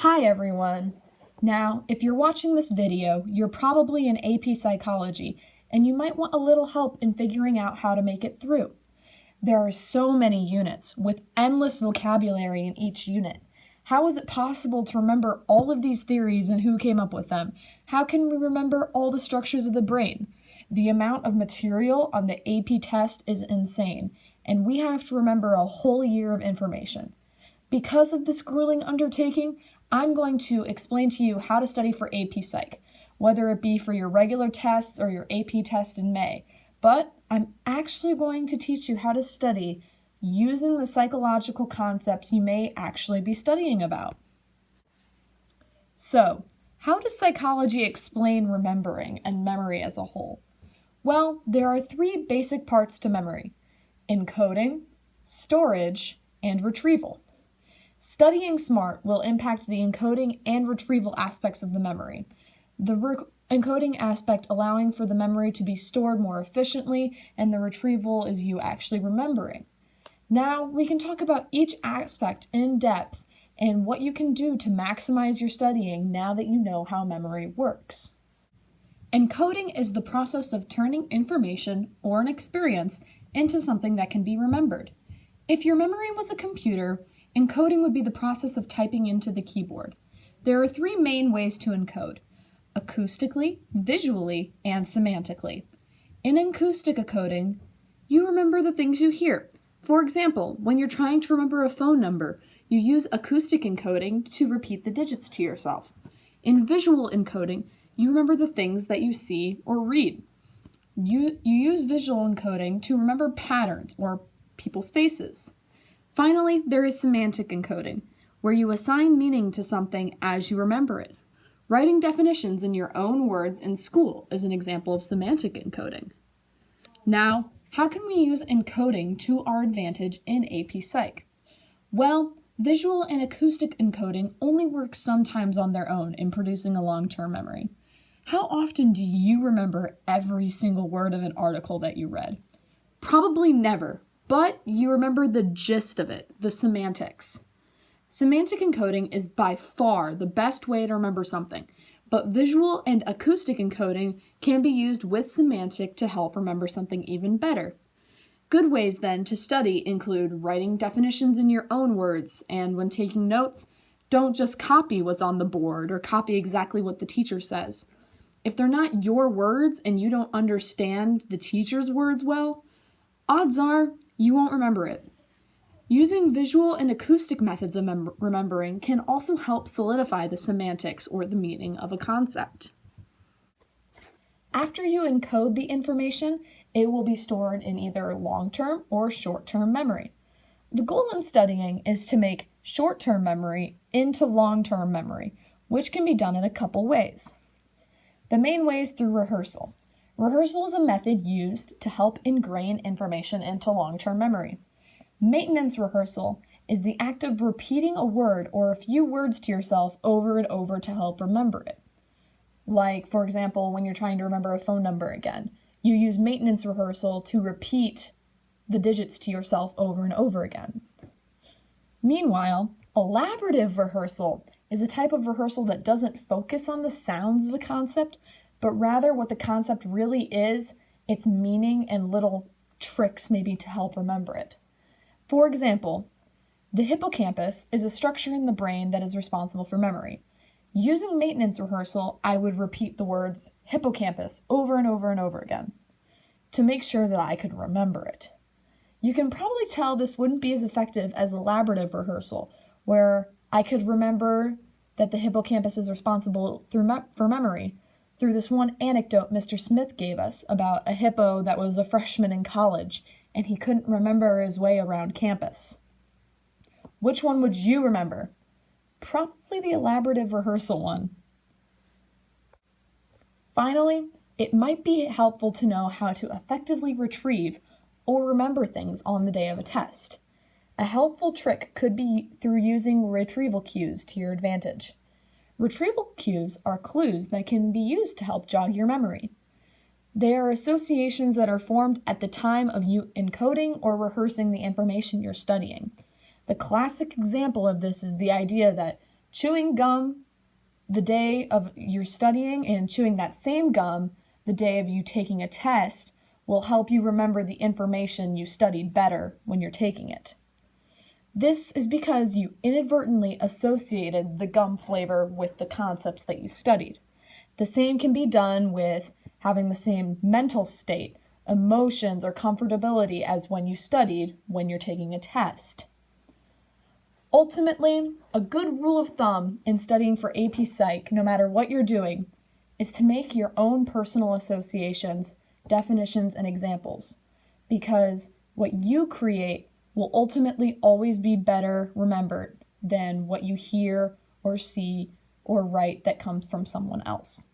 Hi everyone! Now, if you're watching this video, you're probably in AP Psychology, and you might want a little help in figuring out how to make it through. There are so many units, with endless vocabulary in each unit. How is it possible to remember all of these theories and who came up with them? How can we remember all the structures of the brain? The amount of material on the AP test is insane, and we have to remember a whole year of information. Because of this grueling undertaking, I'm going to explain to you how to study for AP Psych, whether it be for your regular tests or your AP test in May. But I'm actually going to teach you how to study using the psychological concepts you may actually be studying about. So, how does psychology explain remembering and memory as a whole? Well, there are three basic parts to memory: encoding, storage, and retrieval. Studying SMART will impact the encoding and retrieval aspects of the memory. The encoding aspect allowing for the memory to be stored more efficiently, and the retrieval is you actually remembering. Now we can talk about each aspect in depth and what you can do to maximize your studying now that you know how memory works. Encoding is the process of turning information or an experience into something that can be remembered. If your memory was a computer, encoding would be the process of typing into the keyboard. There are three main ways to encode: acoustically, visually, and semantically. In acoustic encoding, you remember the things you hear. For example, when you're trying to remember a phone number, you use acoustic encoding to repeat the digits to yourself. In visual encoding, you remember the things that you see or read. You use visual encoding to remember patterns or people's faces. Finally, there is semantic encoding, where you assign meaning to something as you remember it. Writing definitions in your own words in school is an example of semantic encoding. Now, how can we use encoding to our advantage in AP Psych? Well, visual and acoustic encoding only work sometimes on their own in producing a long-term memory. How often do you remember every single word of an article that you read? Probably never. But you remember the gist of it, the semantics. Semantic encoding is by far the best way to remember something, but visual and acoustic encoding can be used with semantic to help remember something even better. Good ways then to study include writing definitions in your own words, and when taking notes, don't just copy what's on the board or copy exactly what the teacher says. If they're not your words and you don't understand the teacher's words well, odds are you won't remember it. Using visual and acoustic methods of remembering can also help solidify the semantics or the meaning of a concept. After you encode the information, it will be stored in either long-term or short-term memory. The goal in studying is to make short-term memory into long-term memory, which can be done in a couple ways. The main way is through rehearsal. Rehearsal is a method used to help ingrain information into long-term memory. Maintenance rehearsal is the act of repeating a word or a few words to yourself over and over to help remember it. Like, for example, when you're trying to remember a phone number again, you use maintenance rehearsal to repeat the digits to yourself over and over again. Meanwhile, elaborative rehearsal is a type of rehearsal that doesn't focus on the sounds of a concept, but rather what the concept really is, its meaning, and little tricks maybe to help remember it. For example, the hippocampus is a structure in the brain that is responsible for memory. Using maintenance rehearsal, I would repeat the words hippocampus over and over and over again to make sure that I could remember it. You can probably tell this wouldn't be as effective as elaborative rehearsal, where I could remember that the hippocampus is responsible for memory through this one anecdote Mr. Smith gave us about a hippo that was a freshman in college and he couldn't remember his way around campus. Which one would you remember? Probably the elaborative rehearsal one. Finally, it might be helpful to know how to effectively retrieve or remember things on the day of a test. A helpful trick could be through using retrieval cues to your advantage. Retrieval cues are clues that can be used to help jog your memory. They are associations that are formed at the time of you encoding or rehearsing the information you're studying. The classic example of this is the idea that Chewing gum the day of your studying and chewing that same gum the day of you taking a test will help you remember the information you studied better when you're taking it. This is because you inadvertently associated the gum flavor with the concepts that you studied. The same can be done with having the same mental state, emotions, or comfortability as when you studied when you're taking a test. Ultimately, a good rule of thumb in studying for AP Psych, no matter what you're doing, is to make your own personal associations, definitions, and examples, because what you create will ultimately always be better remembered than what you hear or see or write that comes from someone else.